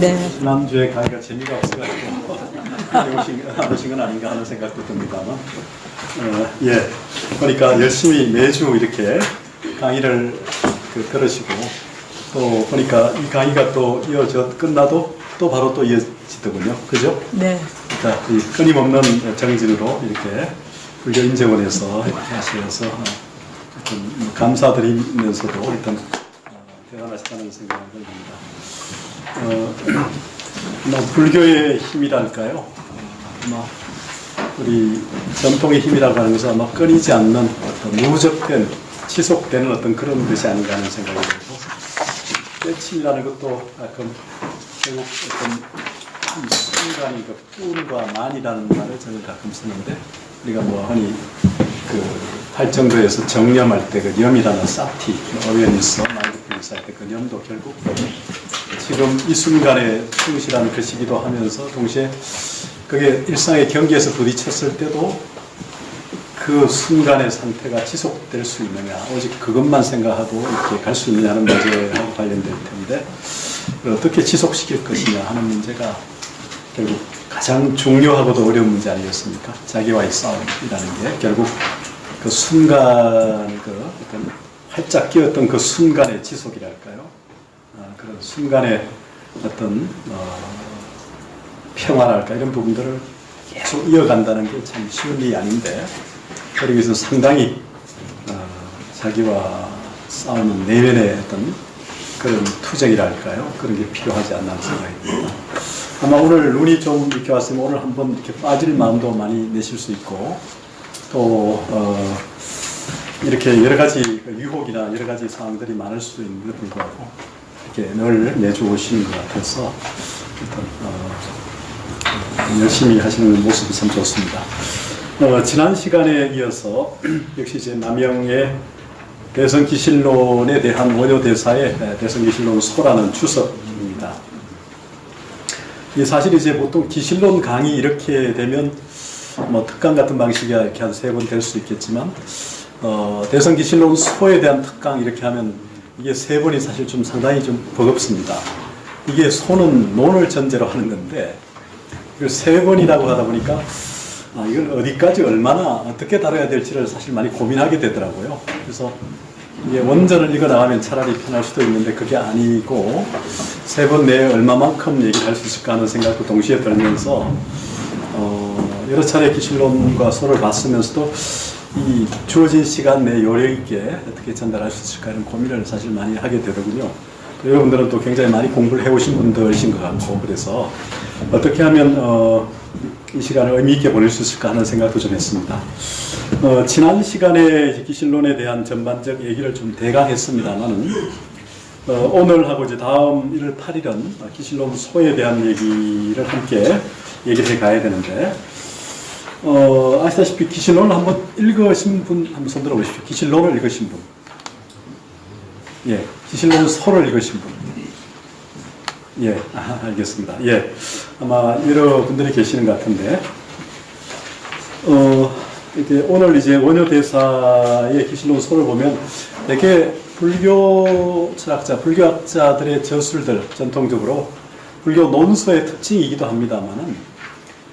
네. 지난주에 강의가 재미가 없어가지고 안 오신 건 아닌가 하는 생각도 듭니다만, 예, 보니까 열심히 매주 이렇게 강의를 들으시고, 또 보니까 이 강의가 또 끝나도 또 바로 또 이어지더군요. 그죠? 네. 그러니까 이 끊임없는 정진으로 이렇게 불교 인재원에서 이렇게 하시면서 감사드리면서도 일단 대단하시다는 생각을 듭니다. 불교의 힘이랄까요? 아마 우리 전통의 힘이라고 하는 것은 아마 끊이지 않는 어떤 누적된, 지속되는 어떤 그런 것이 아닌가 하는 생각이 들고, 때침이라는 것도 가끔 결국 어떤 이 순간이 그 뿐과 만이라는 말을 저는 가끔 쓰는데, 우리가 뭐 흔히 그 팔정도에서 정념할 때 그 염이라는 사티, 어웨니스, 마인드풀니스 할 때 그 염도 결국 지금 이 순간에 충실한 것이기도 하면서 동시에 그게 일상의 경계에서 부딪혔을 때도 그 순간의 상태가 지속될 수 있느냐, 오직 그것만 생각하고 이렇게 갈 수 있느냐는 문제하고 관련될 텐데, 어떻게 지속시킬 것이냐 하는 문제가 결국 가장 중요하고도 어려운 문제 아니겠습니까? 자기와의 싸움이라는 게 결국 그 순간, 그 어떤 활짝 끼었던 그 순간의 지속이랄까요? 그런 순간의 어떤 평화랄까, 이런 부분들을 계속 이어간다는 게 참 쉬운 일이 아닌데, 그러기 위해서 상당히 자기와 싸우는 내면의 어떤 그런 투쟁이랄까요? 그런 게 필요하지 않나 하는 생각이 듭니다. 아마 오늘 눈이 좀 이렇게 왔으면 오늘 한번 이렇게 빠질 마음도 많이 내실 수 있고, 또 이렇게 여러 가지 유혹이나 여러 가지 상황들이 많을 수도 있는데 불구하고 이렇게 늘 매주 오시는 것 같아서 열심히 하시는 모습이 참 좋습니다. 지난 시간에 이어서 역시 이제 남영의 대성기실론에 대한 원효대사의 대성기실론 소라는 주석입니다. 이 사실 이제 보통 기실론 강의 이렇게 되면 뭐 특강 같은 방식이 이렇게 한 3번 될 수 있겠지만, 대성기실론 소에 대한 특강 이렇게 하면 이게 3번이 사실 좀 상당히 좀 버겁습니다. 이게 소는 논을 전제로 하는 건데, 이걸 3번이라고 하다 보니까 이걸 어디까지 얼마나 어떻게 다뤄야 될지를 사실 많이 고민하게 되더라고요. 그래서 이게 원전을 읽어 나가면 차라리 편할 수도 있는데 그게 아니고 3번 내에 얼마만큼 얘기를 할 수 있을까 하는 생각도 동시에 들면서 여러 차례 기실론과 소를 봤으면서도 이 주어진 시간 내 요령 있게 어떻게 전달할 수 있을까 이런 고민을 사실 많이 하게 되더군요. 여러분들은 또 굉장히 많이 공부를 해오신 분들이신 것 같고, 그래서 어떻게 하면 이 시간을 의미 있게 보낼 수 있을까 하는 생각도 좀 했습니다. 지난 시간에 기실론에 대한 전반적 얘기를 좀 대강 했습니다만은, 오늘하고 이제 다음 1월 8일은 기실론 소에 대한 얘기를 함께 얘기를 해 가야 되는데, 아시다시피 기실론을 한번 읽으신 분 한번 손 들어 보십시오. 기실론을 읽으신 분. 예, 기실론 소를 읽으신 분. 예, 알겠습니다. 예, 아마 여러분들이 계시는 것 같은데, 이렇게 오늘 이제 원효대사의 기실론 소를 보면 되게 불교 철학자, 불교학자들의 저술들, 전통적으로 불교 논서의 특징이기도 합니다만은,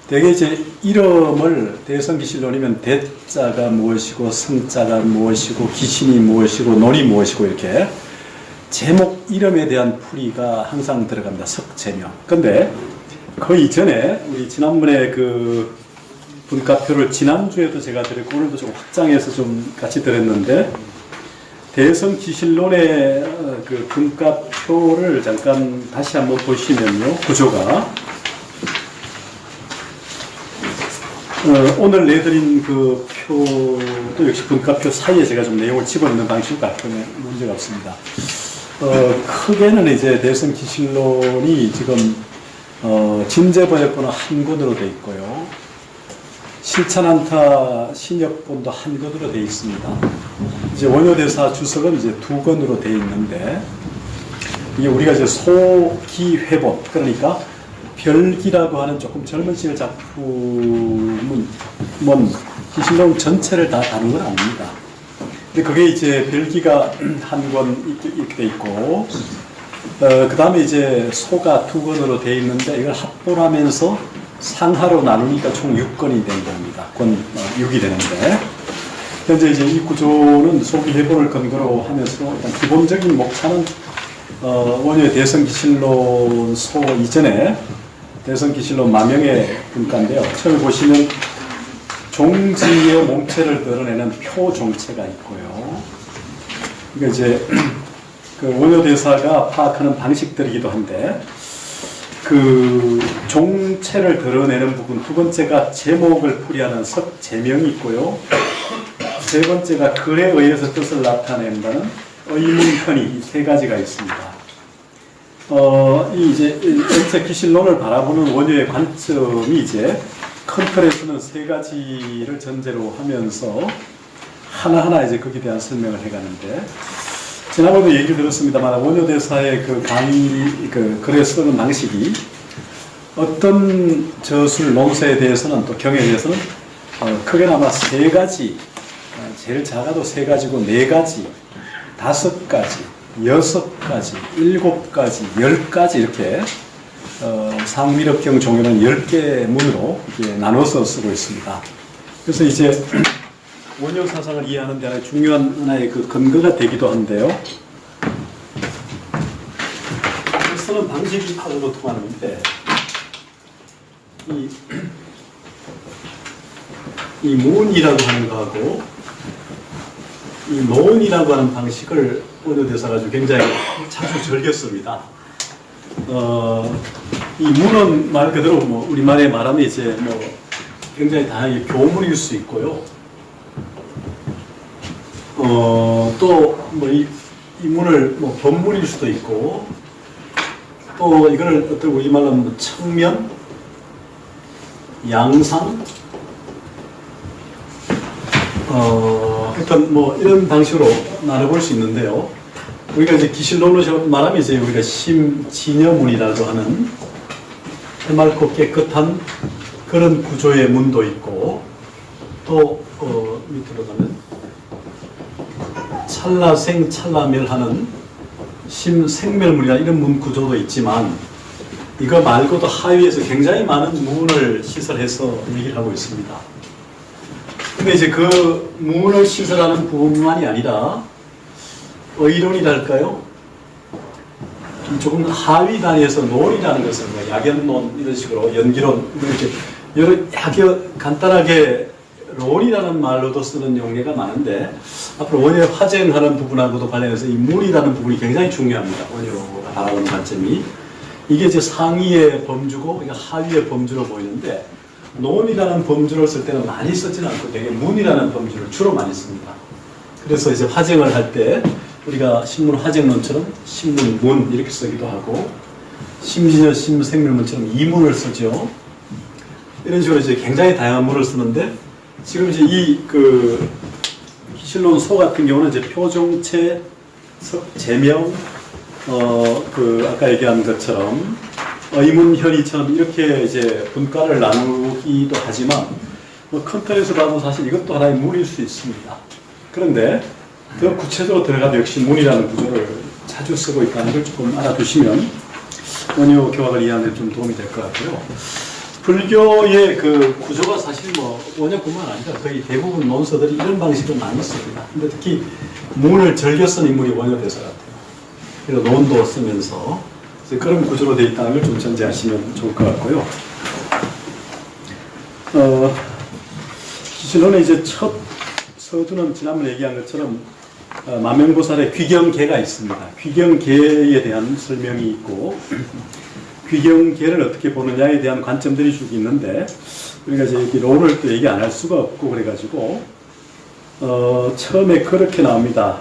되게 이제 이름을 대성기실론이면 대자가 무엇이고 성자가 무엇이고 기신이 무엇이고 논이 무엇이고 이렇게 제목 이름에 대한 풀이가 항상 들어갑니다. 석제명. 근데 그 이전에 우리 지난번에 그 분과표를 지난주에도 제가 드렸고 오늘도 좀 확장해서 좀 같이 드렸는데, 대성기실론의 그 분과표를 잠깐 다시 한번 보시면요, 구조가 오늘 내드린 그 표도 역시 분과표 사이에 제가 좀 내용을 집어넣는 방식으로 같으면 문제가 없습니다. 크게는 이제 대성기실론이 지금 진제번역본은 한 권으로 되어 있고요, 실찬안타 신역본도 한 권으로 되어 있습니다. 이제 원효대사 주석은 이제 2권으로 되어 있는데, 이게 우리가 이제 소기회본, 그러니까 별기라고 하는 조금 젊은 시절 작품은 기실론 전체를 다 다룬 건 아닙니다. 근데 그게 이제 별기가 한 권 이렇게 돼 있고, 그 다음에 이제 소가 2권으로 되어 있는데 이걸 합본하면서 상하로 나누니까 총 6권이 된 겁니다. 권 6이 되는데 현재 이제 이 구조는 소기 해본을 근거로 하면서 일단 기본적인 목차는 원효의 대성기실론 소 이전에 대성기실론 마명의 분과인데요. 처음에 보시면 종지의 몸체를 드러내는 표종체가 있고요. 그러니까 이제 그 원효 대사가 파악하는 방식들이기도 한데 그 종체를 드러내는 부분, 두 번째가 제목을 풀이하는 석제명이 있고요. 세 번째가 글에 의해서 뜻을 나타낸다는 의문현이 이 세 가지가 있습니다. 이 이제 전체 기실론을 바라보는 원효의 관점이 이제 큰 틀에서는 세 가지를 전제로 하면서 하나하나 이제 거기에 대한 설명을 해가는데 지난번에도 얘기를 들었습니다만 원효 대사의 그 강의 그 글에 쓰는 방식이 어떤 저술 논서에 대해서는 또 경에 대해서는 크게나마 세 가지, 제일 작아도 세 가지고 네 가지, 5가지, 6가지, 7가지, 10가지 이렇게 상위력경 종류는 10개 문으로 이렇게 나눠서 쓰고 있습니다. 그래서 이제 원효 사상을 이해하는 데 하나의 중요한 하나의 그 근거가 되기도 한데요. 쓰는 방식이 아주 보통하는데 이 문이라고 하는 거하고 이 논이라고 하는 방식을 원효 대사가 아주 굉장히 자주 즐겼습니다. 이 문은 말 그대로 뭐 우리말에 말하면 이제 뭐 굉장히 다양하게 교문일 수 있고요. 또 뭐 이 문을 뭐 법문일 수도 있고 또 이거를 어떤 우리말로 뭐 청면, 양상, 하여튼 뭐 이런 방식으로 나눠볼 수 있는데요. 우리가 이제 기실론으로 말하면 이제 우리가 심진여문이라고 하는 해맑고 깨끗한 그런 구조의 문도 있고 또 밑으로 가면 찰나생 찰나멸하는 심생멸문이나 이런 문 구조도 있지만 이거 말고도 하위에서 굉장히 많은 문을 시설해서 얘기를 하고 있습니다. 근데 이제 그 문을 시설하는 부분만이 아니라 의론이랄까요? 조금 하위 단위에서 논이라는 것은 뭐 약연론 이런 식으로 연기론 이렇게 여러 간단하게 론이라는 말로도 쓰는 용례가 많은데 앞으로 원효 화쟁하는 부분하고도 관련해서 이 문이라는 부분이 굉장히 중요합니다. 원효가 바라보는 관점이 이게 이제 상위의 범주고 이게 하위의 범주로 보이는데 논이라는 범주를 쓸 때는 많이 쓰지는 않고 되게 문이라는 범주를 주로 많이 씁니다. 그래서 이제 화쟁을 할 때 우리가 신문 화쟁론처럼 신문 문 이렇게 쓰기도 하고 심진여 심생멸문처럼 이문을 쓰죠. 이런 식으로 이제 굉장히 다양한 문을 쓰는데 지금 이제 이 그 기실론 소 같은 경우는 이제 표종체, 제명, 그 아까 얘기한 것처럼 의문현이처럼 이렇게 이제 분과를 나누기도 하지만 뭐 큰 틀에서 봐도 사실 이것도 하나의 문일 수 있습니다. 그런데 더 구체적으로 들어가도 역시 문이라는 구조를 자주 쓰고 있다는 걸 조금 알아두시면 원효 교학을 이해하는 데 좀 도움이 될 것 같고요. 불교의 그 구조가 사실 뭐 원효뿐만 아니라 거의 대부분 논서들이 이런 방식을 많이 씁니다. 근데 특히 문을 즐겨 쓴 인물이 원효 대사 같아요. 그래서 논도 쓰면서 그런 구조로 되어 있다는 걸 좀 전제하시면 좋을 것 같고요. 기실론의 이제 첫 서두는 지난번에 얘기한 것처럼 만명보살의 귀경계가 있습니다. 귀경계에 대한 설명이 있고 귀경계를 어떻게 보느냐에 대한 관점들이 쭉 있는데 우리가 이제 론을 또 얘기 안 할 수가 없고 그래가지고 처음에 그렇게 나옵니다.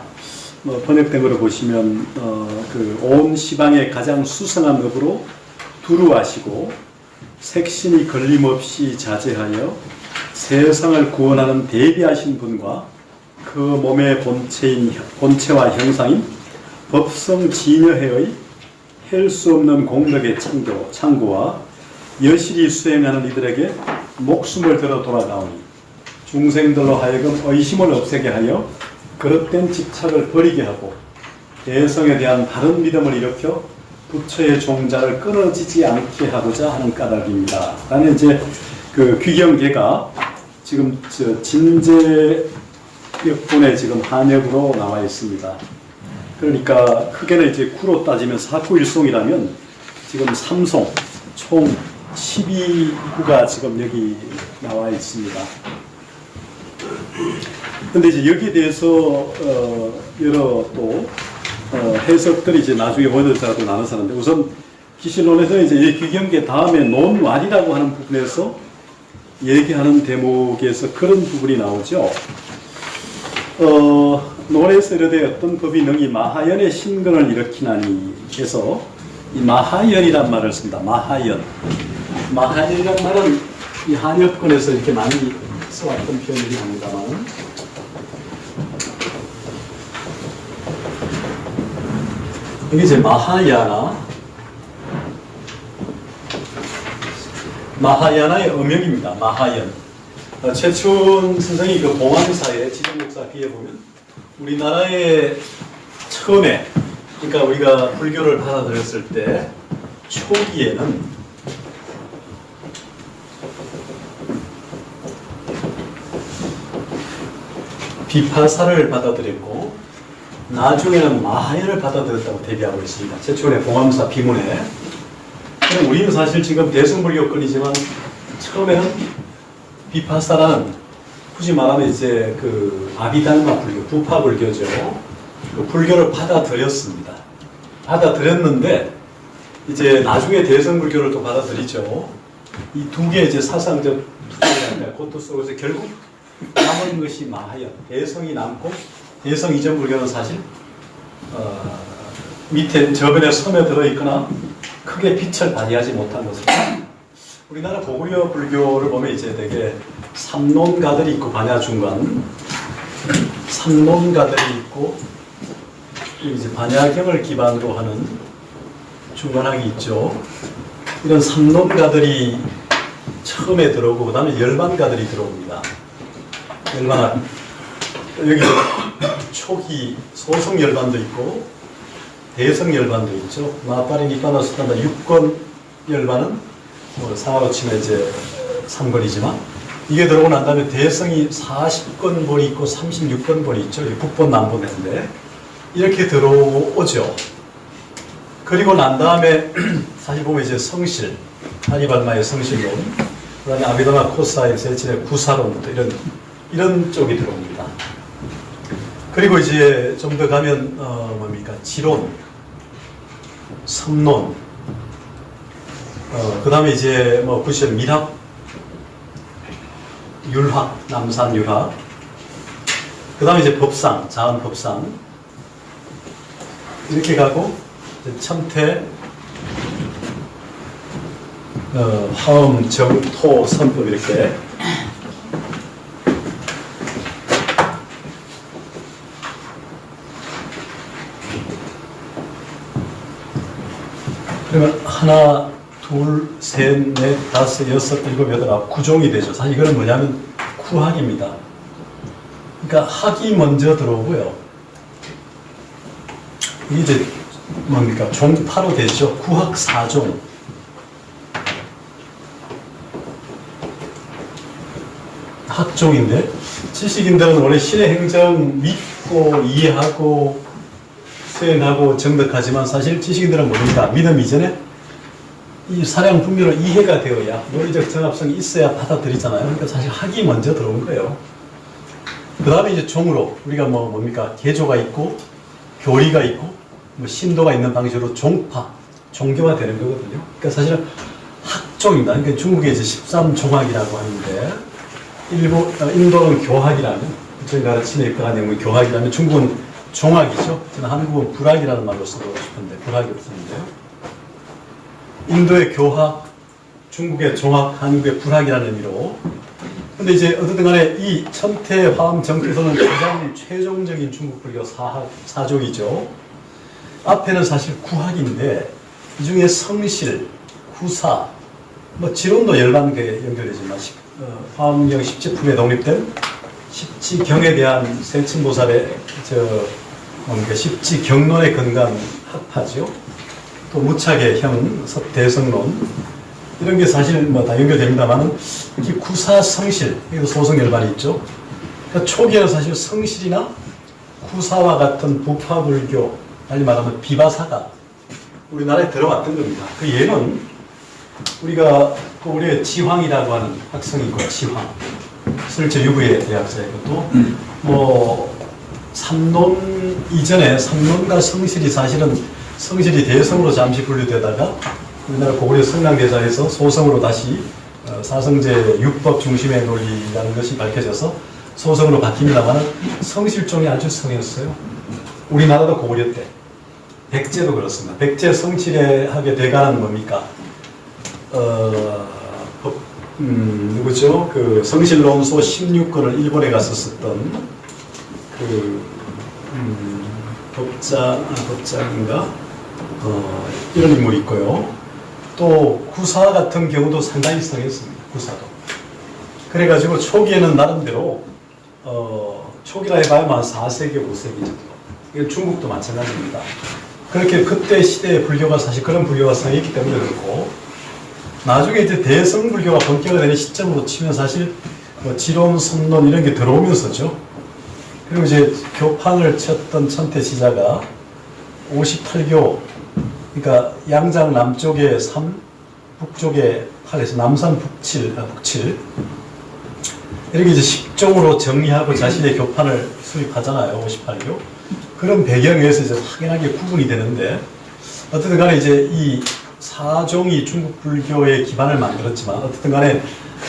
번역된 거로 보시면 그 온 시방의 가장 수성한 업으로 두루하시고 색신이 걸림없이 자제하여 세상을 구원하는 대비하신 분과 그 몸의 본체와 형상인 법성 진여해의 헬 수 없는 공덕의 창고와 여실히 수행하는 이들에게 목숨을 들어 돌아가오니 중생들로 하여금 의심을 없애게 하여 그릇된 집착을 버리게 하고 대성에 대한 바른 믿음을 일으켜 부처의 종자를 끊어지지 않게 하고자 하는 까닭입니다. 라는 이제 그 귀경계가 지금 진제 역본에 지금 한역으로 나와 있습니다. 그러니까 크게는 이제 구로 따지면 사구일송이라면 지금 3송 총 12구가 지금 여기 나와 있습니다. 근데 이제 여기에 대해서 여러 또 해석들이 이제 나중에 원어자도 나눠서 하는데, 우선 기실론에서는 이제 이 귀경계 다음에 논왈이라고 하는 부분에서 얘기하는 대목에서 그런 부분이 나오죠. 논에서 이르되 어떤 법이 능히 마하연의 신근을 일으키나니 해서 이 마하연이란 말을 씁니다. 마하연. 마하연이란 말은 이 한역권에서 이렇게 많이 써왔던 표현이긴 합니다만, 이게 이제 마하야나의 어명입니다. 마하연. 최춘 선생이 그 봉황사의 지정목사 비에 보면 우리나라의 처음에, 그러니까 우리가 불교를 받아들였을 때 초기에는 비파사를 받아들였고 나중에는 마하연을 받아들였다고 대비하고 있습니다. 최초의 봉황사 비문에. 우리는 사실 지금 대승불교권이지만 처음에는 비파사라는, 굳이 말하면 이제 그 아비달마 불교, 부파불교죠. 그 불교를 받아들였습니다. 받아들였는데 이제 나중에 대승불교를 또 받아들이죠. 이 두 개의 이제 사상적 투쟁이랄까, 고토 속에서 결국 남은 것이 마하연, 대성이 남고, 대성 이전 불교는 사실 밑에 저변에 섬에 들어있거나 크게 빛을 발휘하지 못한 것입니다. 우리나라 고구려 불교를 보면 이제 되게 삼론가들이 있고, 반야중간 삼론가들이 있고, 이제 반야경을 기반으로 하는 중간학이 있죠. 이런 삼론가들이 처음에 들어오고 그다음에 열반가들이 들어옵니다. 열반학. 여기 초기 소성 열반도 있고 대성 열반도 있죠. 마파리 니파나 스탄다 6권 열반은 뭐 상하로 치면 이제 3권이지만, 이게 들어오고 난 다음에 대성이 40권 본이 있고 36권 본이 있죠. 북본 남본인데 이렇게 들어오죠. 그리고 난 다음에 사실 보면 이제 성실, 하리발마의 성실론, 그 다음에 아비다마 코사의 세친의 구사론부터 이런 쪽이 들어옵니다. 그리고 이제 좀 더 가면 뭡니까? 지론, 성론, 그 다음에 이제 뭐 구시의 밀학, 율학, 남산 율학, 그 다음에 이제 법상, 자은 법상, 이렇게 가고 천태, 화음, 정, 토, 선법 이렇게. 그러면 하나, 둘, 셋, 넷, 다섯, 여섯, 일곱, 여덟, 아홉, 구종이 되죠. 사실 이거는 뭐냐면 구학입니다. 그러니까 학이 먼저 들어오고요. 이게 이제 뭡니까? 종파로 되죠. 구학 사종. 학종인데, 지식인들은 원래 신의 행정 믿고 이해하고 수행하고 정득하지만, 사실 지식인들은 뭡니까? 믿음 이전에 이 사량 분별로 이해가 되어야, 논리적 정합성이 있어야 받아들이잖아요. 그러니까 사실 학이 먼저 들어온 거예요. 그 다음에 이제 종으로 우리가 뭡니까? 개조가 있고 교리가 있고 뭐 신도가 있는 방식으로 종파, 종교가 되는 거거든요. 그러니까 사실은 학종입니다. 그러니까 중국에 이제 13종학이라고 하는데, 인도는 교학이라면, 저희 가르치는 입각한 내용은 교학이라면, 중국은 종학이죠. 저는 한국은 불학이라는 말로 쓰고 싶은데 불학이 없었는데요. 인도의 교학, 중국의 종학, 한국의 불학이라는 의미로. 근데 이제 어쨌든 간에 이 천태, 화엄, 정태소는 가장 최종적인 중국 불교 사족이죠. 앞에는 사실 구학인데 이 중에 성실, 구사, 뭐 지론도 열반계 연결되지만 화엄경 십지품에 독립된 십지경에 대한 세친보살의 십지경론에 근간 학파죠. 또 무착의 형, 대성론 이런 게 사실 뭐 다 연결됩니다만은 특히 구사성실, 여기도 소성열반이 있죠. 그러니까 초기에는 사실 성실이나 구사와 같은 부파불교, 달리 말하면 비바사가 우리나라에 들어왔던 겁니다. 그 예는 우리가 또 우리의 지황이라고 하는 학생이 있고, 지황. 설제 유부의 대학자이고 또 뭐 삼론 이전에 삼론과 성실이 사실은 성실이 대성으로 잠시 분류되다가 우리나라 고구려 성랑대사에서 소성으로 다시 사성제 육법 중심의 논리라는 것이 밝혀져서 소성으로 바뀝니다만 성실종이 아주 성했어요. 우리나라도 고구려 때 백제도 그렇습니다. 백제 성실하게 대가는 뭡니까? 누구죠? 그 성실론소 16권을 일본에 가서 썼던 법장인가? 이런 인물이 있고요. 또 구사 같은 경우도 상당히 성했습니다. 구사도. 그래가지고 초기에는 나름대로 초기라 해봐야만 4세기, 5세기 정도. 이건 중국도 마찬가지입니다. 그렇게 그때 시대의 불교가 사실 그런 불교가 성했기 때문에 그렇고 나중에 이제 대성불교가 본격화되는 시점으로 치면 사실 뭐 지론, 선론 이런 게 들어오면서죠. 그리고 이제 교판을 쳤던 천태지자가 58교, 그러니까 양장 남쪽에 3, 북쪽에 8에서 남산 북7, 이렇게 이제 10종으로 정리하고 자신의 교판을 수립하잖아요. 58교. 그런 배경에서 이제 확연하게 구분이 되는데 어쨌든 간에 이제 이 사종이 중국 불교의 기반을 만들었지만 어쨌든 간에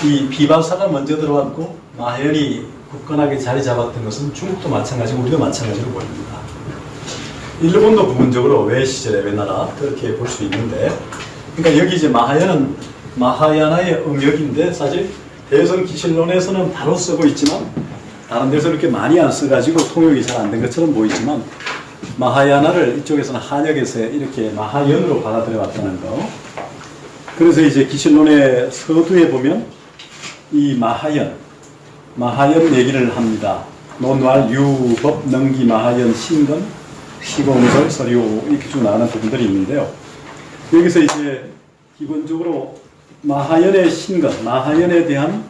이 비바사가 먼저 들어왔고 마하연이 굳건하게 자리 잡았던 것은 중국도 마찬가지고 우리도 마찬가지로 보입니다. 일본도 부분적으로 외 시절에 외 나라 그렇게 볼 수 있는데 그러니까 여기 이제 마하연은 마하야나의 음역인데 사실 대성기실론에서는 바로 쓰고 있지만 다른 데서 이렇게 많이 안 써가지고 통역이 잘 안 된 것처럼 보이지만 마하야나를 이쪽에서는 한역에서 이렇게 마하연으로 받아들여 왔다는 거. 그래서 이제 기실론의 서두에 보면 이 마하연 얘기를 합니다. 논왈, 유법, 능기, 마하연, 신건, 시공설, 서류 이렇게 쭉 나가는 부분들이 있는데요. 여기서 이제 기본적으로 마하연의 신건, 마하연에 대한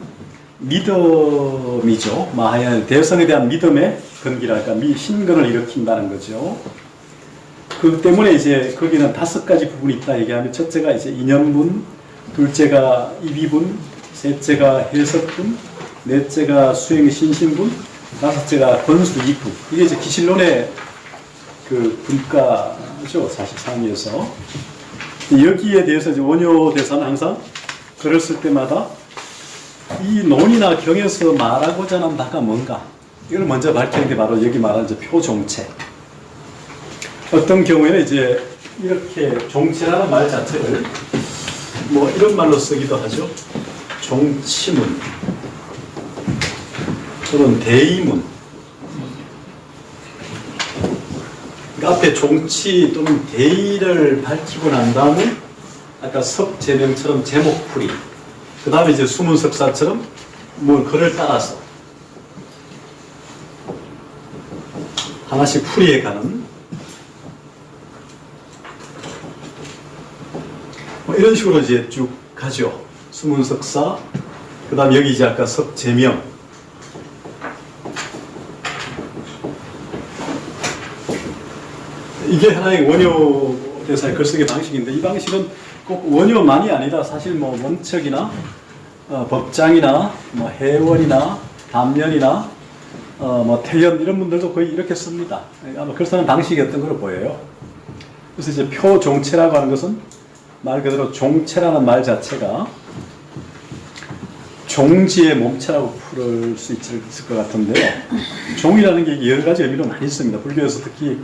믿음이죠. 마하연 대성에 대한 믿음의 근기랄까 신건을 일으킨다는 거죠. 그 때문에 이제 거기는 5가지 부분이 있다 얘기하면 첫째가 이제 인연분, 둘째가 입이분, 셋째가 해석분, 넷째가 수행 신신분, 다섯째가 권수 이분. 이게 이제 기실론의 그 분과죠. 사실 상위에서 여기에 대해서 이제 원효 대사는 항상 글을 쓸 때마다 이 논이나 경에서 말하고자 하는 바가 뭔가 이걸 먼저 밝히는 게 바로 여기 말하는 이제 표종체. 어떤 경우에는 이제 이렇게 종체라는 말 자체를 뭐 이런 말로 쓰기도 하죠. 종치문 또는 대의문. 그러니까 앞에 종치 또는 대의를 밝히고 난 다음에 아까 석제명처럼 제목풀이 그 다음에 이제 수문석사처럼 뭐 글을 따라서 하나씩 풀이해 가는 뭐 이런 식으로 이제 쭉 가죠. 수문석사 그 다음 여기 이제 아까 석제명 이게 하나의 원효 대사의 글쓰기 방식인데 이 방식은 꼭 원효만이 아니라 사실 뭐 원척이나 법장이나 뭐 해원이나 담련이나 뭐 태연 이런 분들도 거의 이렇게 씁니다. 아마 글 쓰는 방식이었던 걸로 보여요. 그래서 이제 표종체라고 하는 것은 말 그대로 종체라는 말 자체가 종지의 몸체라고 풀을 수 있을 것 같은데요. 종이라는 게 여러 가지 의미로 많이 씁니다. 불교에서 특히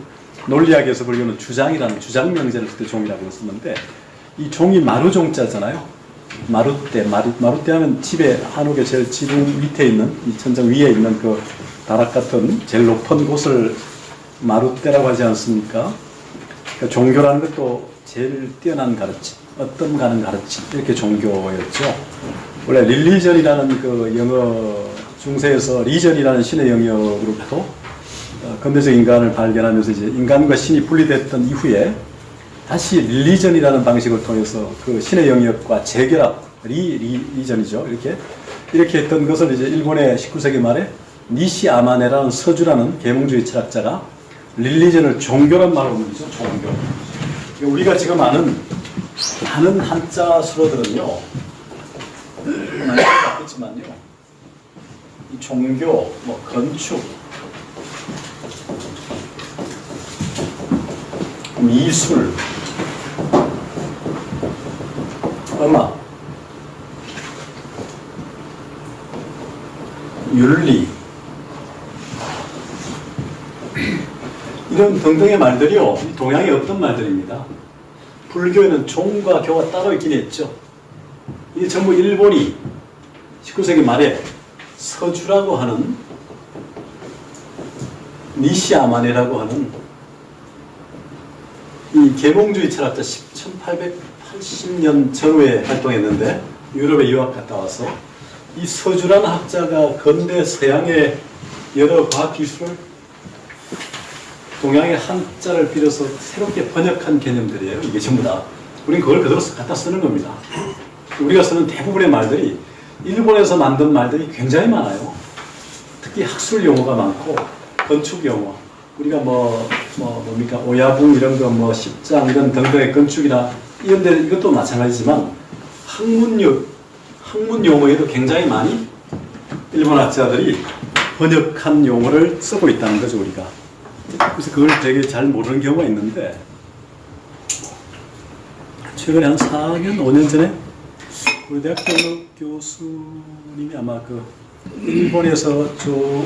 논리학에서 불교는 주장이라는 주장명제를 쓸 때 종이라고 쓰는데 이 종이 마루종자잖아요. 마루대 하면 집에 한옥의 제일 지붕 밑에 있는 이 천장 위에 있는 그 다락 같은 제일 높은 곳을 마루대라고 하지 않습니까? 그러니까 종교라는 것도 제일 뛰어난 가르침, 어떤 가는 가르침 이렇게 종교였죠. 원래 릴리전이라는 그 영어 중세에서 리전이라는 신의 영역으로부터 근대적 인간을 발견하면서 이제 인간과 신이 분리됐던 이후에 다시 릴리전이라는 방식을 통해서 그 신의 영역과 재결합, 리전이죠. 이렇게 했던 것을 이제 일본의 19세기 말에 니시 아마네라는 서주라는 계몽주의 철학자가 릴리전을 종교란 말로 부르죠. 종교. 우리가 지금 아는 한자 수로들은요, 그렇지만요, 이 종교, 뭐 건축, 미술, 음악, 윤리, 이런 등등의 말들이요, 동양의 없던 말들입니다. 불교에는 종과 교가 따로 있긴 했죠. 이게 전부 일본이 19세기 말에 서주라고 하는 니시 아마네라고 하는 이 계몽주의 철학자 1880년 전후에 활동했는데 유럽에 유학 갔다 와서 이 서주라는 학자가 근대 서양의 여러 과학 기술을 동양의 한자를 빌어서 새롭게 번역한 개념들이에요. 이게 전부 다. 우리는 그걸 그대로 갖다 쓰는 겁니다. 우리가 쓰는 대부분의 말들이 일본에서 만든 말들이 굉장히 많아요. 특히 학술 용어가 많고 건축 용어. 우리가 뭡니까? 오야붕 이런 거, 십장 이런 등등의 건축이나 이런 데 이것도 마찬가지지만 학문 용어에도 굉장히 많이 일본 학자들이 번역한 용어를 쓰고 있다는 거죠, 우리가. 그래서 그걸 되게 잘 모르는 경우가 있는데, 최근에 한 4년, 5년 전에 우리 대학 교수님이 아마 일본에서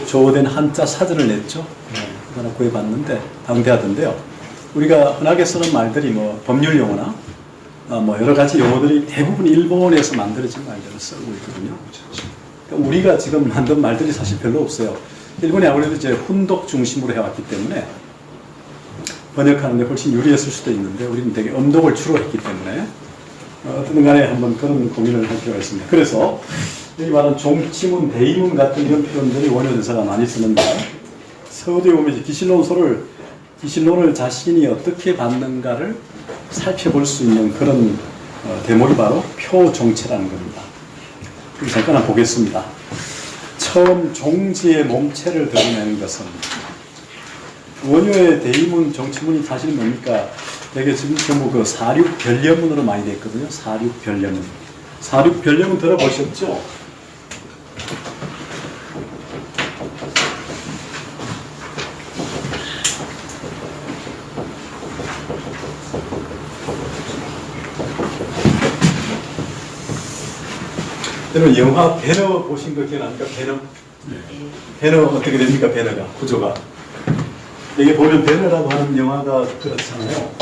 조어된 한자 사전을 냈죠. 그거 하나 구해봤는데 당대하던데요. 우리가 흔하게 쓰는 말들이 법률 용어나 여러 가지 용어들이 대부분 일본에서 만들어진 말들을 쓰고 있거든요. 그러니까 우리가 지금 만든 말들이 사실 별로 없어요. 일본이 아무래도 이제 훈독 중심으로 해왔기 때문에 번역하는데 훨씬 유리했을 수도 있는데 우리는 되게 음독을 주로 했기 때문에 어떤 간에 한번 그런 고민을 할 필요가 있습니다. 그래서 여기 말하는 종치문, 대의문 같은 이런 표현들이 원효대사가 많이 쓰는데 서두에 보면 이제 기실론을 자신이 어떻게 받는가를 살펴볼 수 있는 그런 대목이 바로 표종체라는 겁니다. 잠깐 한번 보겠습니다. 처음 종지의 몸체를 드러내는 것은 원효의 대의문, 정치문이 사실 뭡니까? 되게 지금 전부 사륙변례문으로 많이 되어 있거든요. 사륙변례문. 사륙변례문 들어보셨죠? 여러분 영화 배너 보신 거 기억납니까? 배너? 배너 어떻게 됩니까? 배너가 구조가 이게 보면 배너라고 하는 영화가 그렇잖아요.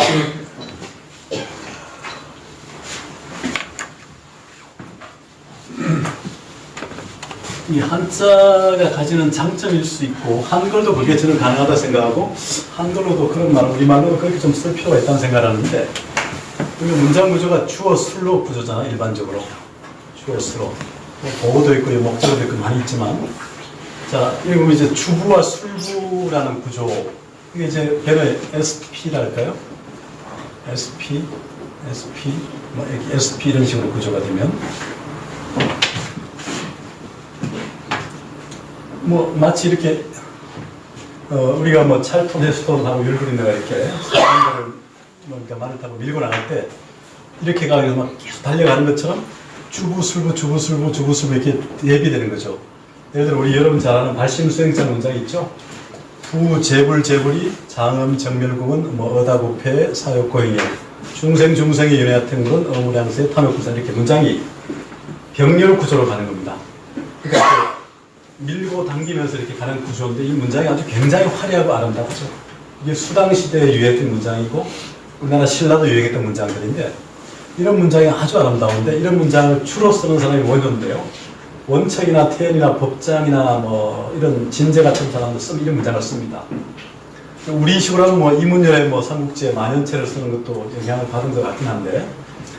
이 한자가 가지는 장점일 수 있고 한글도 그게 저는 가능하다 생각하고 한글로도 그런 말 우리말로도 그렇게 좀 쓸 필요가 있다는 생각을 하는데 여기 문장 구조가 주어 술로 구조잖아요. 일반적으로 주어 수로 보호도 있고 목적어도 있고 많이 있지만 자 여기 보면 이제 주부와 술부라는 구조 이게 이제 배너의 SP랄까요? SP SP 이런 식으로 구조가 되면 마치 이렇게 우리가 찰톤에서도 하고 열그린데가 이렇게 사람들을 그러니까 말을 타고 밀고 나갈 때 이렇게 가서 막 계속 달려가는 것처럼 주부 술부 이렇게 대비되는 거죠. 예를 들어 우리 여러분 잘 아는 발심수행자 문장이 있죠. 부재불재불이 장엄 정멸국은 어다구패 사욕고행에 중생의 윤회하탱물은 어무량세 탐욕구사 이렇게 문장이 병렬 구조로 가는 겁니다. 그러니까 밀고 당기면서 이렇게 가는 구조인데 이 문장이 아주 굉장히 화려하고 아름답죠. 이게 수당시대에 유행했던 문장이고 우리나라 신라도 유행했던 문장들인데 이런 문장이 아주 아름다운데 이런 문장을 주로 쓰는 사람이 원효인데요. 원척이나 태연이나 법장이나 이런 진제 같은 사람들 쓰면 이런 문장을 씁니다. 우리 식으로 하면 이문열의 삼국지에 만연체를 쓰는 것도 영향을 받은 것 같긴 한데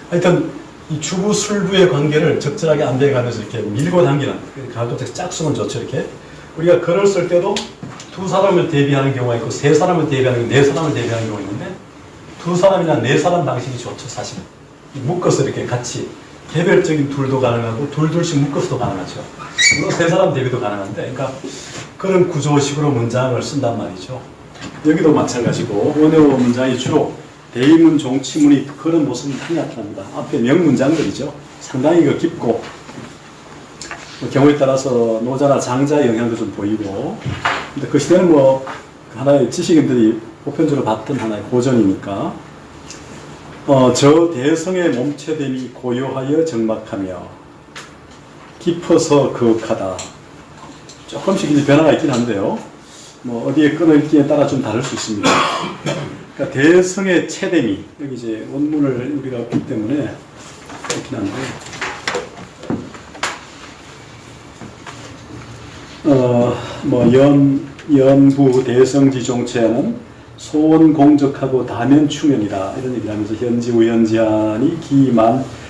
하여튼 이 주부 술부의 관계를 적절하게 안배가면서 이렇게 밀고 당기는 가도 짝수면 좋죠. 이렇게 우리가 글을 쓸 때도 두 사람을 대비하는 경우가 있고 세 사람을 대비하는 경우, 네 사람을 대비하는 경우가 있는데 두 사람이나 네 사람 방식이 좋죠, 사실은. 묶어서 이렇게 같이 개별적인 둘도 가능하고 둘씩 묶어서도 가능하죠. 물론 세 사람 대비도 가능한데, 그러니까 그런 구조식으로 문장을 쓴단 말이죠. 여기도 마찬가지고 원어 문장이 주로 대의문, 종치문이 그런 모습이 많이 나타납니다. 앞에 명문장들이죠. 상당히 깊고 경우에 따라서 노자나 장자의 영향도 좀 보이고, 근데 그 시대는 뭐 하나의 지식인들이 보편적으로 봤던 하나의 고전이니까 저 대성의 몸체됨이 고요하여 적막하며 깊어서 거룩하다. 조금씩 이제 변화가 있긴 한데요. 뭐 어디에 끊어읽기에 따라 좀 다를 수 있습니다. 그러니까 대성의 체됨이, 여기 이제 원문을 우리가 없기 때문에 그렇긴 한데, 연부 대성지종체는 소원공적하고 다면충연이다, 이런 얘기를 하면서 현지우현지하니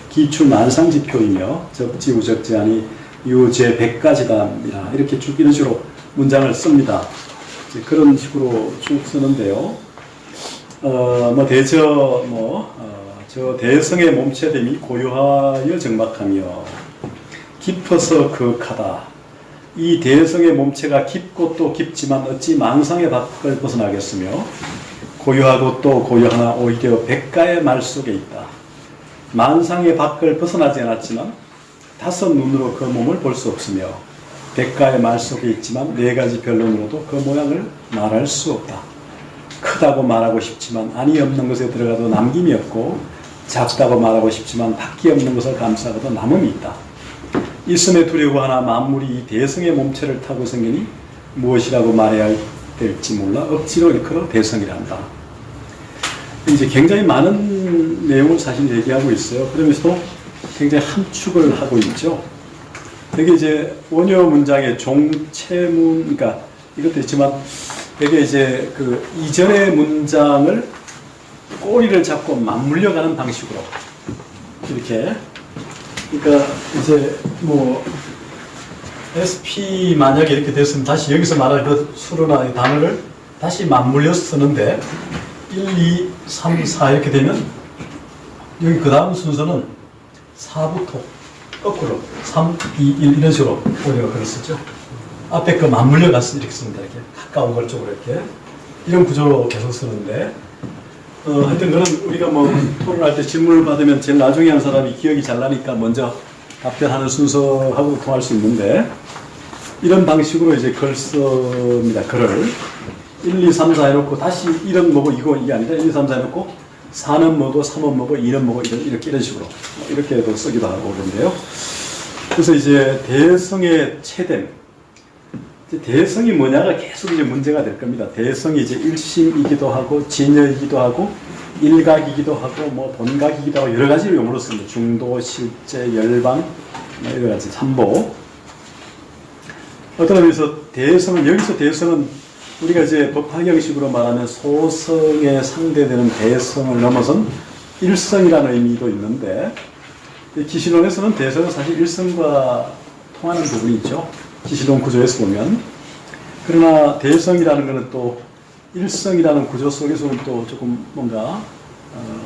기출만상지표이며 적지우적지하니 유제백가지다입니다. 이렇게 쭉 이런 식으로 문장을 씁니다. 이제 그런 식으로 쭉 쓰는데요. 저 대성의 몸체됨이 고요하여 적막하며 깊어서 거룩하다. 이 대성의 몸체가 깊고 또 깊지만 어찌 망상의 밖을 벗어나겠으며 고요하고 또 고요하나 오히려 백가의 말 속에 있다. 만상의 밖을 벗어나지 않았지만 다섯 눈으로 그 몸을 볼 수 없으며 백가의 말 속에 있지만 네 가지 변론으로도 그 모양을 말할 수 없다. 크다고 말하고 싶지만 안이 없는 것에 들어가도 남김이 없고, 작다고 말하고 싶지만 밖이 없는 것을 감싸고도 남음이 있다. 있음에 두려워하나 만물이 이 대성의 몸체를 타고 생기니 무엇이라고 말해야 될지 몰라 억지로 일컬어 대성이라 한다. 이제 굉장히 많은 내용을 사실 얘기하고 있어요. 그러면서도 굉장히 함축을 하고 있죠. 여기 이제 원효 문장의 종체문, 그러니까 이것도 있지만 여기 이제 그 이전의 문장을 꼬리를 잡고 맞물려가는 방식으로 이렇게, 그러니까 이제 뭐 SP 만약에 이렇게 됐으면 다시 여기서 말할 그 수로나 단어를 다시 맞물려서 쓰는데 1, 2, 3, 4 이렇게 되면 여기 그 다음 순서는 4부터 거꾸로 3, 2, 1 이런 식으로 우리가 글을 쓰죠. 앞에 그 맞물려 가서 이렇게 씁니다. 이렇게 가까운 걸 쪽으로 이렇게 이런 구조로 계속 쓰는데, 하여튼 그런 우리가 뭐 토론할 때 질문을 받으면 제일 나중에 한 사람이 기억이 잘 나니까 먼저 답변하는 순서하고 통할 수 있는데, 이런 방식으로 이제 글 씁니다. 글을 1, 2, 3, 4 해놓고 다시 1은 뭐고 이게 아니라 1, 2, 3, 4 해놓고 4는 뭐고 3은 뭐고 2는 뭐고 이런 식으로 이렇게도 쓰기도 하고 그런데요. 그래서 이제 대성의 체됨, 대성이 뭐냐가 계속 이제 문제가 될 겁니다. 대성이 이제 일심이기도 하고 진여이기도 하고 일각이기도 하고 뭐 본각이기도 하고 여러 가지 용어로 씁니다. 중도, 실제, 열방, 여러 가지 삼보. 어떤 의미에서 대성은, 여기서 대성은 우리가 이제 법학형식으로 말하면 소성에 상대되는 대성을 넘어선 일성이라는 의미도 있는데, 기신론에서는 대성은 사실 일성과 통하는 부분이 있죠. 기신론 구조에서 보면. 그러나 대성이라는 것은 또 일성이라는 구조 속에서는 또 조금 뭔가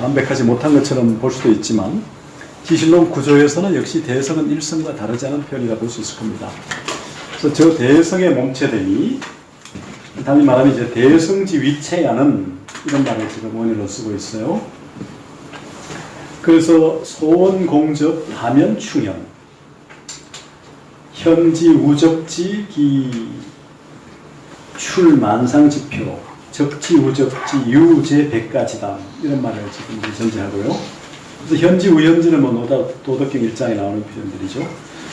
완벽하지 못한 것처럼 볼 수도 있지만, 기신론 구조에서는 역시 대성은 일성과 다르지 않은 표현이라 볼 수 있을 겁니다. 그래서 저 대성의 몸체됨이, 다시 말하면 이제 대성지 위체야는 이런 말을 지금 원인으로 쓰고 있어요. 그래서 소원공적 하면 충현, 현지 우적지 기 출만상지표, 적지 우적지 유제 백가지담, 이런 말을 지금 전제하고요. 그래서 현지 우현지는 뭐 도덕경 1장에 나오는 표현들이죠.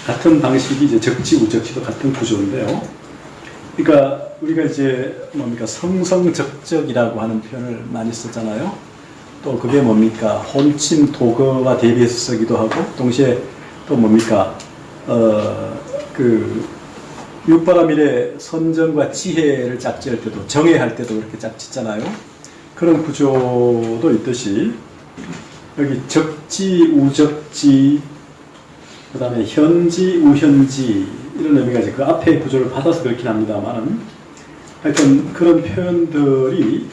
같은 방식이 이제 적지 우적지도 같은 구조인데요. 그러니까 우리가 이제 뭡니까 성성적적이라고 하는 표현을 많이 쓰잖아요. 또 그게 뭡니까 혼침 도거와 대비해서 쓰기도 하고, 동시에 또 뭡니까 그 육바라밀의 선정과 지혜를 짝지을 때도, 정해할 때도 이렇게 짝짓잖아요. 그런 구조도 있듯이 여기 적지 우적지, 그 다음에 현지 우현지, 이런 의미가 이제 그 앞에 구조를 받아서 그렇긴 합니다만, 하여튼 그런 표현들이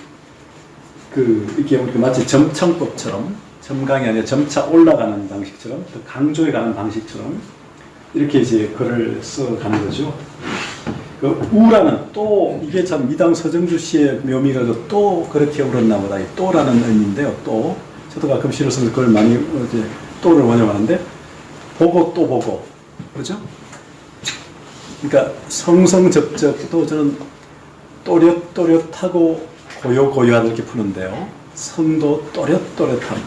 이게 우리가 마치 점청법처럼, 점강이 아니라 점차 올라가는 방식처럼, 또 강조해 가는 방식처럼, 이렇게 이제 글을 써가는 거죠. 그 우라는 또, 이게 참 미당 서정주 씨의 묘미가 또 그렇게 울었나 보다. 이 또라는 의미인데요. 또. 저도 가끔 시를 쓰면서 그걸 많이 이제 또를 원용하는데, 보고 또 보고. 그렇죠? 그러니까 성성접접도 저는 또렷또렷하고 고요고요한 이렇게 푸는데요. 성도 또렷또렷함,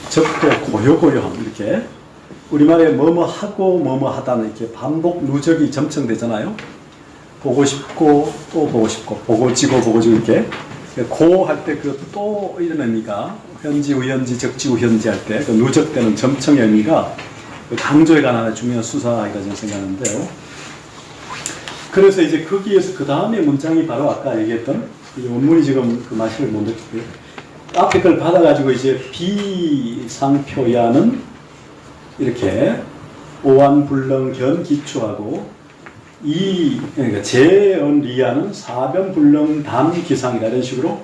접도 고요고요함, 이렇게. 우리말에 뭐뭐하고 뭐뭐하다는 이렇게 반복 누적이 점청되잖아요. 보고 싶고 또 보고 싶고, 보고지고 보고지고, 이렇게. 고 할 때 그 또 이런 의미가, 현지 우현지 적지 우현지 할 때 그 누적되는 점청의 의미가 강조에 관한 중요한 수사이라 저는 생각하는데요. 그래서 이제 거기에서 그 다음에 문장이 바로 아까 얘기했던, 이 원문이 지금 그 마시를 못 느끼고요. 앞에 걸 받아가지고 이제 비상표야는 이렇게 오한불렁견 기초하고, 그러니까 제언리야는 사변불렁담 기상이다, 이런 식으로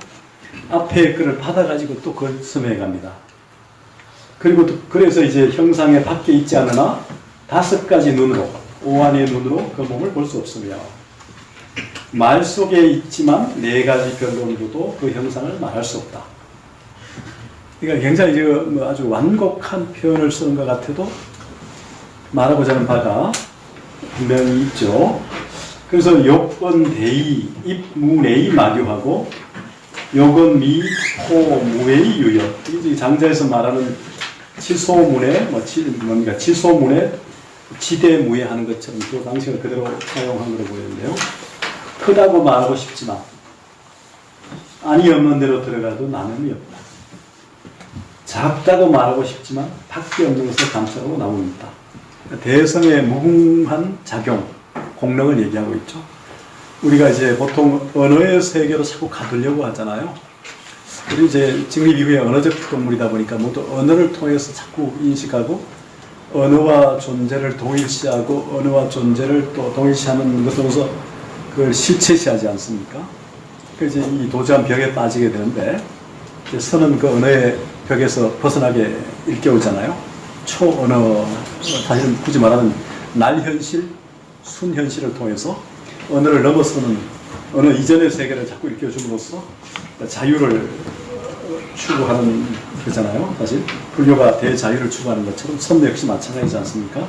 앞에 글을 받아가지고 또 그걸 첨해해 갑니다. 그리고 또 그래서 이제 형상에 밖에 있지 않으나 5가지 눈으로, 오한의 눈으로 그 몸을 볼 수 없으며, 말 속에 있지만 4가지 변론으로도 그 형상을 말할 수 없다. 그러니까 굉장히 뭐 아주 완곡한 표현을 쓰는 것 같아도 말하고자 하는 바가 분명히 있죠. 그래서 요건 대이, 입무내이 마교하고, 요건 미, 호, 무에이 유여. 이게 장자에서 말하는 치소문에, 뭡니까? 치소문에 지대무에 하는 것처럼 그 방식을 그대로 사용한 걸로 보이는데요. 크다고 말하고 싶지만, 안이 없는 데로 들어가도 나눔이 없다. 작다고 말하고 싶지만, 밖에 없는 것을 감싸고 나눔이 있다. 대성의 무궁한 작용, 공력을 얘기하고 있죠. 우리가 이제 보통 언어의 세계로 자꾸 가두려고 하잖아요. 우리 이제 직립 이후에 언어적 동물이다 보니까 모두 언어를 통해서 자꾸 인식하고, 언어와 존재를 동일시하고, 언어와 존재를 또 동일시하는 것으로서 그걸 실체시하지 않습니까? 그래서 이 도저한 벽에 빠지게 되는데, 선은 그 언어의 벽에서 벗어나게 일깨우잖아요. 초언어, 사실은 굳이 말하면 날현실, 순현실을 통해서 언어를 넘어서는 언어 이전의 세계를 자꾸 일깨워줌으로써 자유를 추구하는 거잖아요. 사실 불교가 대자유를 추구하는 것처럼 선도 역시 마찬가지지 않습니까?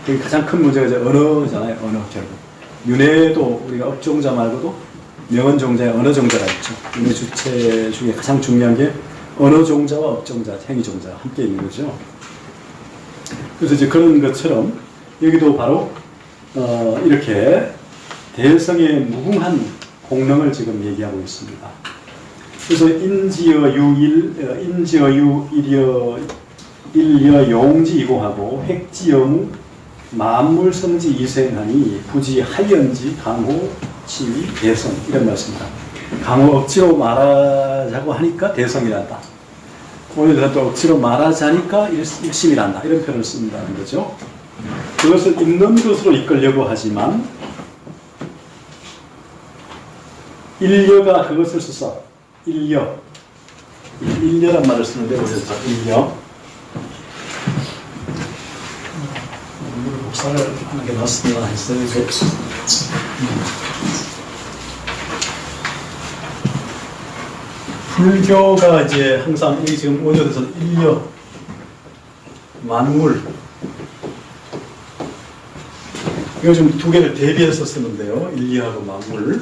그게 가장 큰 문제가 이제 언어잖아요. 언어 결국. 윤회도 우리가 업종자 말고도 명언종자에 언어종자가 있죠. 윤회 주체 중에 가장 중요한 게 언어종자와 업종자, 행위종자가 함께 있는 거죠. 그래서 이제 그런 것처럼 여기도 바로 이렇게 대성의 무궁한 공능을 지금 얘기하고 있습니다. 그래서 인지어유 일여 용지이고하고 획지여무 만물성지 이생하니 부지 하연지 강호 치위 대성, 이런 말씀입니다. 강호 억지로 말하자고 하니까 대성이란다. 오늘 또 억지로 말하자니까 일심이란다, 이런 표현을 쓴다는 거죠. 그것을 있는 것으로 이끌려고 하지만 일려가 그것을 써서 일려란 말을 쓰는데, 그래서 일려 복사를 하는 게 낫습니다 했어요. 불교가 이제 항상 이 지금 원효에서 일려, 만물, 이거 좀 두 개를 대비해서 쓰는데요. 일려하고 만물.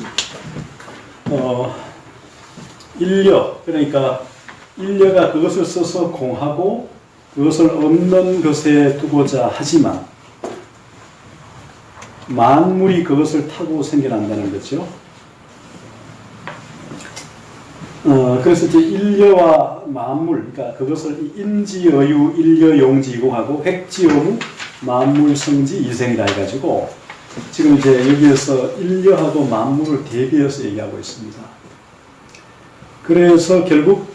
일려, 그러니까 일려가 그것을 써서 공하고 그것을 없는 것에 두고자 하지만 만물이 그것을 타고 생겨난다는 거죠. 그래서 이제 일려와 만물, 그러니까 그것을 인지어유, 일려용지이고하고 획지어무, 만물성지 이생이라 해가지고 지금 이제 여기에서 일려하고 만물을 대비해서 얘기하고 있습니다. 그래서 결국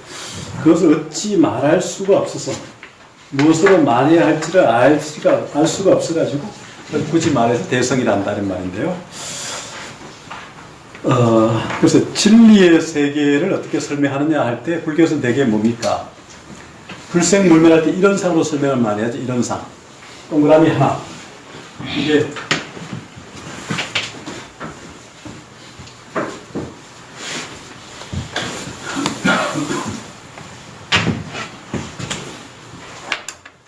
그것을 어찌 말할 수가 없어서, 무엇으로 말해야 할지를 알 수가 없어가지고 굳이 말해서 대성이란다는 말인데요. 그래서 진리의 세계를 어떻게 설명하느냐 할 때 불교에서는 대개 뭡니까? 불생불멸할 때 이런 상으로 설명을 많이 하죠. 이런 상. 동그라미 하나. 이게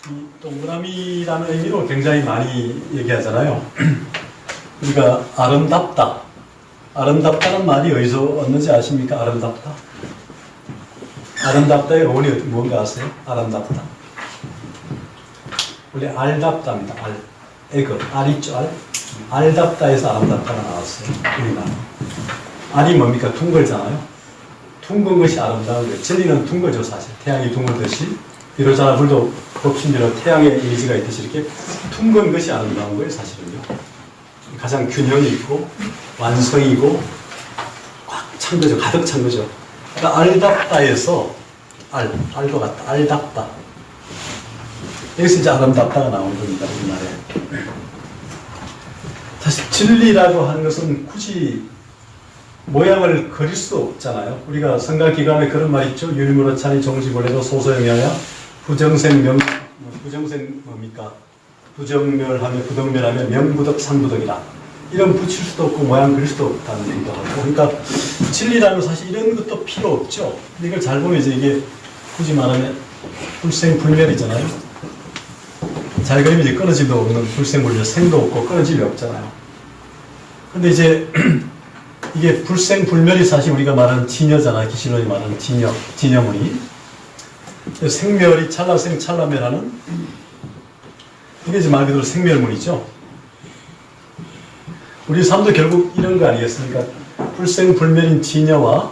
이 동그라미라는 의미로 굉장히 많이 얘기하잖아요. 우리가 아름답다. 아름답다는 말이 어디서 왔는지 아십니까? 아름답다. 아름답다의 어원이 뭔가 아세요? 아름답다. 원래 알답다입니다. 알. 에그. 알 있죠? 알. 알답다에서 아름답다가 나왔어요. 우리나라. 알이 뭡니까? 둥글잖아요. 둥근 것이 아름다운 거예요. 진리는 둥글죠, 사실. 태양이 둥글듯이. 비로자나 불도 법신대로 태양의 이미지가 있듯이 이렇게 둥근 것이 아름다운 거예요, 사실은요. 가장 균형이 있고, 완성이고, 꽉 찬 거죠. 가득 찬 거죠. 그러니까 알답다에서, 알도 같다. 알답다. 여기서 이제 아름답다가 나온 겁니다, 우리말에. 사실 진리라고 하는 것은 굳이 모양을 그릴 수 없잖아요. 우리가 성가기관에 그런 말 있죠. 율무로차니 정지고래도 소소영야야 부정생 뭡니까? 부정멸하며 부덕멸하며 명부덕 상부덕이라. 이런 붙일 수도 없고 모양 그릴 수도 없다는 얘기도 하고. 그러니까 진리라는 건 사실 이런 것도 필요 없죠. 이걸 잘 보면 이제 이게 굳이 말하면 불생불멸이잖아요. 잘 그리면 이제 끊어짐도 없는 불생불멸, 생도 없고 끊어짐이 없잖아요. 근데 이제 이게 불생불멸이 사실 우리가 말하는 진여잖아요. 기실론이 말하는 진여물이. 생멸이 찰나생 찰나멸하는 이게 이제 말 그대로 생멸물이죠. 우리 삶도 결국 이런 거 아니겠습니까? 불생불멸인 진여와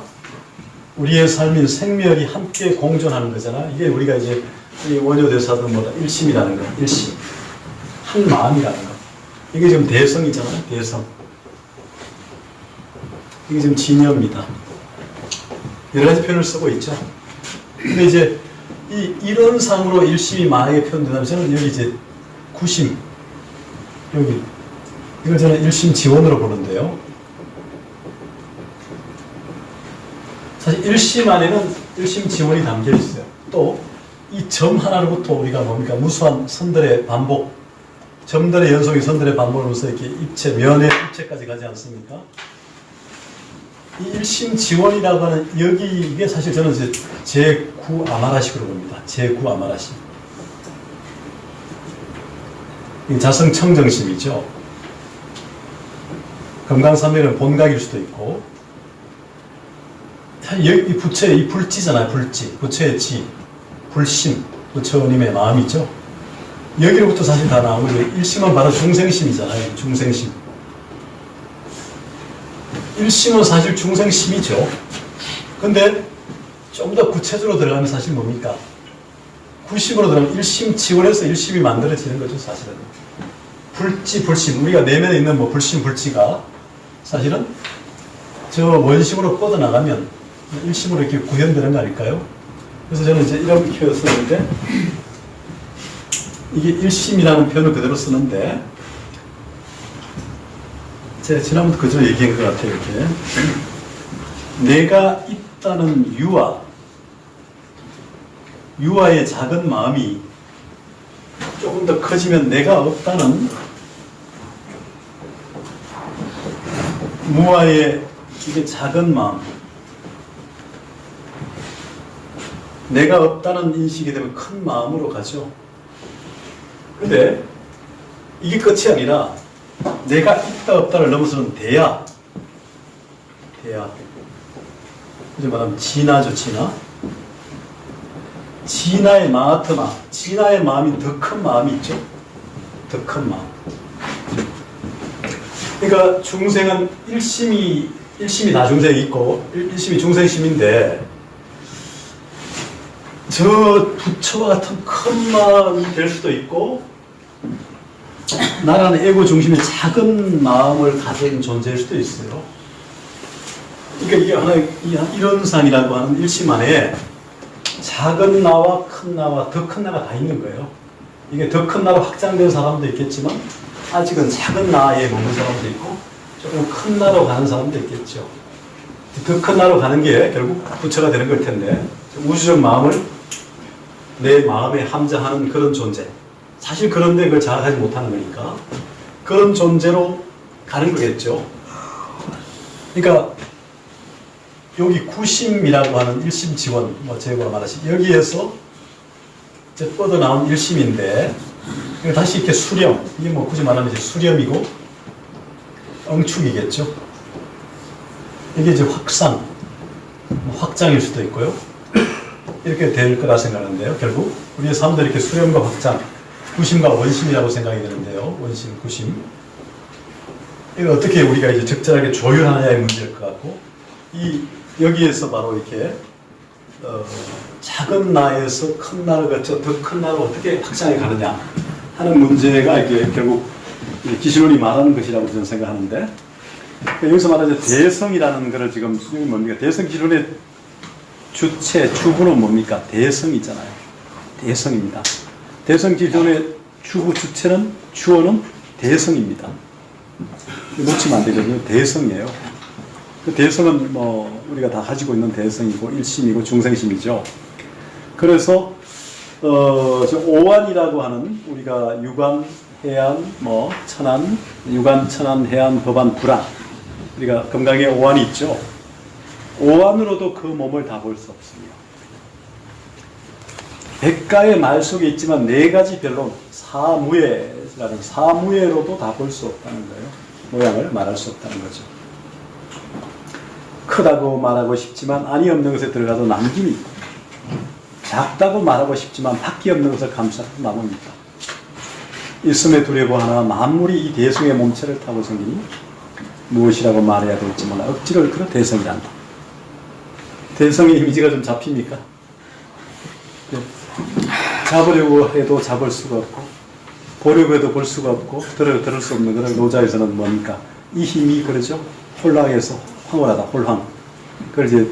우리의 삶인 생멸이 함께 공존하는 거잖아요. 이게 우리가 이제 원효대사든 뭐다 일심이라는 거, 일심. 한 마음이라는 거. 이게 지금 대성이잖아요. 대성. 이게 지금 진여입니다. 여러 가지 표현을 쓰고 있죠. 근데 이제 이런 상으로 일심이 만약에 표현된다면 저는 여기 이제 구심, 여기 이걸 저는 일심 지원으로 보는데요. 사실 일심 안에는 일심 지원이 담겨 있어요. 또 이 점 하나로부터 우리가 뭡니까? 무수한 선들의 반복, 점들의 연속이 선들의 반복으로서 이렇게 입체, 면의 입체까지 가지 않습니까? 이 일심 지원이라고 하는 여기 이게 사실 저는 이제 제9 아마라식으로 봅니다. 제9 아마라식. 자성청정심이죠. 금강산맥은 본각일 수도 있고, 이 부처의 이 불지잖아요. 불지. 부처의 지. 불심. 부처님의 마음이죠. 여기로부터 사실 다 나온 거예요. 일심은 바로 중생심이잖아요. 중생심. 일심은 사실 중생심이죠. 근데 좀 더 구체적으로 들어가면 사실 뭡니까? 구심으로 들어가면 일심 지원해서 일심이 만들어지는 거죠, 사실은. 불지, 불심. 우리가 내면에 있는 뭐 불심, 불지가 사실은 저 원심으로 뻗어나가면 일심으로 이렇게 구현되는 거 아닐까요? 그래서 저는 이제 이런 표현을 쓰는데, 이게 일심이라는 표현을 그대로 쓰는데, 제가 지난번부터 그저 얘기한 것 같아요, 이렇게. 내가 있다는 유아의 작은 마음이 조금 더 커지면 내가 없다는 무아의 이게 작은 마음. 내가 없다는 인식이 되면 큰 마음으로 가죠. 근데 이게 끝이 아니라 내가 있다 없다를 넘어서는 대야. 이제 말하면 진화죠, 진화. 진화의 마하트마. 진화의 마음이 더 큰 마음이 있죠. 더 큰 마음. 그러니까 중생은 일심이 다중생이 있고 일심이 중생심인데 저 부처와 같은 큰 마음이 될 수도 있고 나라는 에고 중심의 작은 마음을 가진 존재일 수도 있어요. 그러니까 이게 하나의 이런 상이라고 하는 일심 안에 작은 나와 큰 나와 더 큰 나가 다 있는 거예요. 이게 더 큰 나로 확장된 사람도 있겠지만 아직은 작은 나에 머문 사람도 있고 조금 큰 나라로 가는 사람도 있겠죠. 더 큰 나라로 가는 게 결국 부처가 되는 걸 텐데, 우주적 마음을 내 마음에 함정하는 그런 존재. 사실 그런데 그걸 자각하지 못하는 거니까 그런 존재로 가는 거겠죠. 그러니까 여기 구심이라고 하는 일심 지원, 제가 말하신 여기에서 이제 뻗어 나온 일심인데, 이거 다시 이렇게 수렴, 이게 굳이 말하면 이제 수렴이고 엉축이겠죠. 이게 이제 확상, 확장일 수도 있고요. 이렇게 될 거라 생각하는데요. 결국 우리의 삶도 이렇게 수렴과 확장, 구심과 원심이라고 생각이 되는데요. 원심, 구심. 이걸 어떻게 우리가 이제 적절하게 조율하느냐의 문제일 것 같고, 여기에서 바로 이렇게 작은 나에서 큰 나를 거쳐 더 큰 나로 어떻게 확장해 가느냐 하는 문제가 이게 결국 기신론이 말하는 것이라고 저는 생각하는데, 여기서 말하는 대성이라는 것을 지금 수용이 뭡니까? 대성 기신론의 주체, 주부는 뭡니까? 대성이잖아요. 대성입니다. 대성 기신론의 주부, 주체는, 주어는 대성입니다. 놓치면 안 되거든요. 대성이에요. 그 대성은 우리가 다 가지고 있는 대성이고 일심이고 중생심이죠. 그래서 저 오한이라고 하는 우리가 유관, 해안, 천안, 유관, 천안, 해안, 법안, 불안, 우리가 금강에 오한이 있죠. 오한으로도 그 몸을 다 볼 수 없습니다. 백가의 말 속에 있지만 네 가지 별론 사무예라는 사무예로도 다 볼 수 없다는 거예요. 모양을 말할 수 없다는 거죠. 크다고 말하고 싶지만 안이 없는 것에 들어가도 남김이 있고, 작다고 말하고 싶지만 밖이 없는 것을 감싸도 남음이다. 있음에 두려고 하나 만물이 이 대성의 몸체를 타고 생기니 무엇이라고 말해야 될지 몰라 억지로 일컬어 대성이란다. 대성의 이미지가 좀 잡힙니까? 네. 잡으려고 해도 잡을 수가 없고, 보려고 해도 볼 수가 없고, 들을 수 없는 그런 노자에서는 뭡니까? 이 힘이 그러죠? 홀랑해서 황홀하다, 홀황. 그걸 이제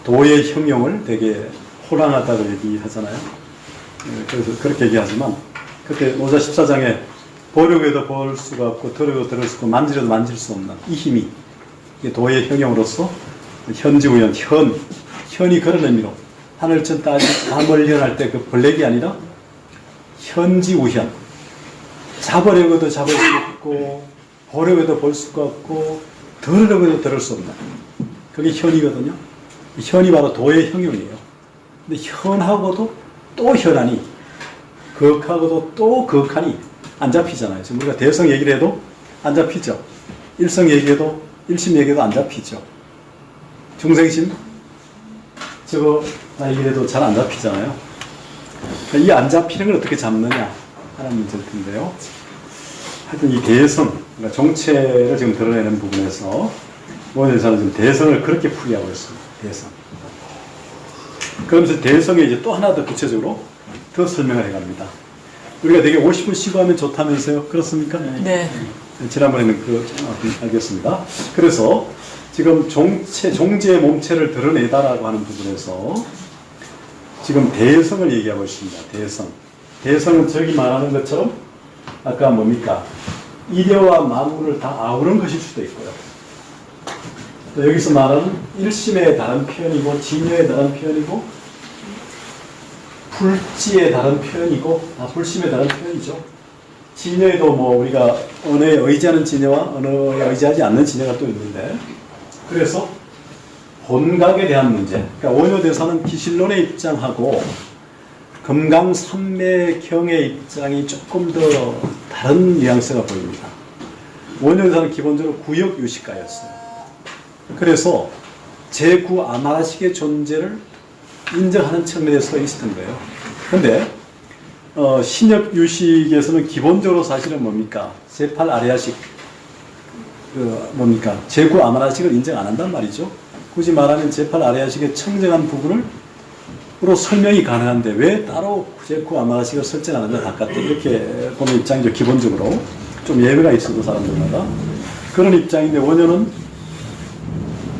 도의 형용을 되게 홀랑하다고 얘기하잖아요. 그래서 그렇게 얘기하지만, 그때 노자 14장에 보려고 해도 볼 수가 없고, 들으려고 해도 들을 수 없고, 만지려도 만질 수 없는 이 힘이 도의 형용으로서 현지우연, 현이 그런 의미로 하늘천 따지 다멀현할 때 그 블랙이 아니라 현지우현. 잡으려고 해도 잡을 수 없고, 보려고 해도 볼 수가 없고, 들으려고 해도 들을 수 없는 그게 현이거든요. 현이 바로 도의 형용이에요. 근데 현하고도 또 현하니, 거하고도 또 거하니 안 잡히잖아요. 지금 우리가 대성 얘기를 해도 안 잡히죠. 일성 얘기해도, 일심 얘기해도 안 잡히죠. 중생심 저거 다 얘기해도 잘 안 잡히잖아요. 이 안 잡히는 걸 어떻게 잡느냐 하는 문제일 텐데요. 하여튼 이 대성, 그러니까 정체를 지금 드러내는 부분에서 원에서는 지금 대성을 그렇게 풀이하고 있습니다. 대성. 그러면서 대성에 이제 또 하나 더 구체적으로 더 설명을 해갑니다. 우리가 되게 50분 쉬고 하면 좋다면서요? 그렇습니까? 네. 지난번에는 알겠습니다. 그래서 지금 종지의 몸체를 드러내다라고 하는 부분에서 지금 대성을 얘기하고 있습니다. 대성. 대성은 저기 말하는 것처럼 아까 뭡니까? 일여와 만물을 다 아우른 것일 수도 있고요. 또 여기서 말하는 일심의 다른 표현이고, 진여의 다른 표현이고, 불지의 다른 표현이고, 다 불심의 다른 표현이죠. 진여에도 우리가 언어에 의지하는 진여와 언어에 의지하지 않는 진여가 또 있는데, 그래서 본각에 대한 문제, 그러니까 원효대사는 기실론의 입장하고 금강산매경의 입장이 조금 더 다른 뉘앙스가 보입니다. 원효대사는 기본적으로 구역유식가였어요. 그래서 제9 아마라식의 존재를 인정하는 측면에서 있었던 거예요. 그런데 신역유식에서는 기본적으로 사실은 뭡니까? 제8 아레아식, 제9 아마라식을 인정 안 한단 말이죠. 굳이 말하면 제8 아레아식의 청정한 부분으로 설명이 가능한데 왜 따로 제9 아마라식을 설정하느냐 바깥에 이렇게 보는 입장이죠. 기본적으로 좀 예외가 있어도 사람들마다 그런 입장인데, 원효는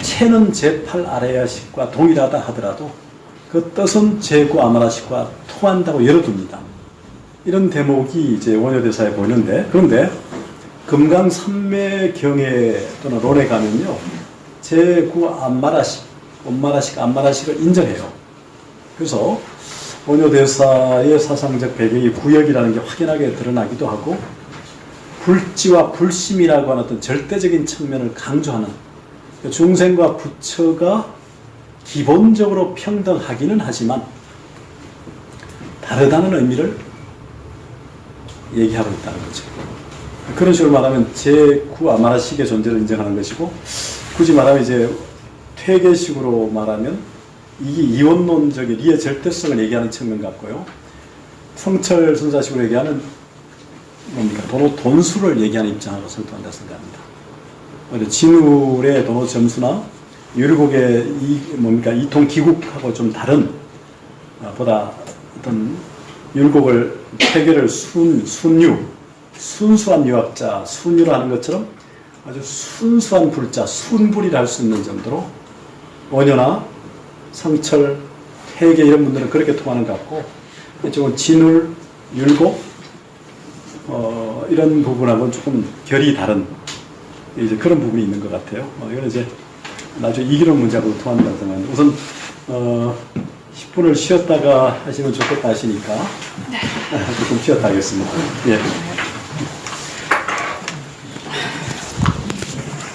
체는 제8 아레아식과 동일하다 하더라도 그 뜻은 제9 아마라식과 통한다고 열어둡니다. 이런 대목이 이제 원효대사에 보이는데, 그런데 금강산매경에 또는 론에 가면요. 제9 안마라식을 인정해요. 그래서 원효대사의 사상적 배경이 구역이라는 게 확연하게 드러나기도 하고 불지와 불심이라고 하는 어떤 절대적인 측면을 강조하는 중생과 부처가 기본적으로 평등하기는 하지만 다르다는 의미를 얘기하고 있다는 거죠. 그런 식으로 말하면 제9 아마라식의 존재를 인정하는 것이고 굳이 말하면 이제 퇴계식으로 말하면 이게 이원론적인 리의 절대성을 얘기하는 측면 같고요. 성철 선사식으로 얘기하는 뭡니까? 돈수를 얘기하는 입장으로 성토한다 생각합니다. 진울의 도노 점수나 율곡의 이통 기국하고 좀 다른 보다 어떤 율곡을 퇴계를 순수한 유학자, 순유를 하는 것처럼 아주 순수한 불자, 순불이라 할 수 있는 정도로 원효나 성철, 퇴계 이런 분들은 그렇게 통하는 것 같고 이쪽은 진울, 율곡 이런 부분하고는 조금 결이 다른 이제 그런 부분이 있는 것 같아요. 이건 이제 나중에 이기론 문제하고 통한다고 생각합니다. 우선 10분을 쉬었다가 하시면 좋겠다 하시니까 조금 쉬었다 하겠습니다. 예.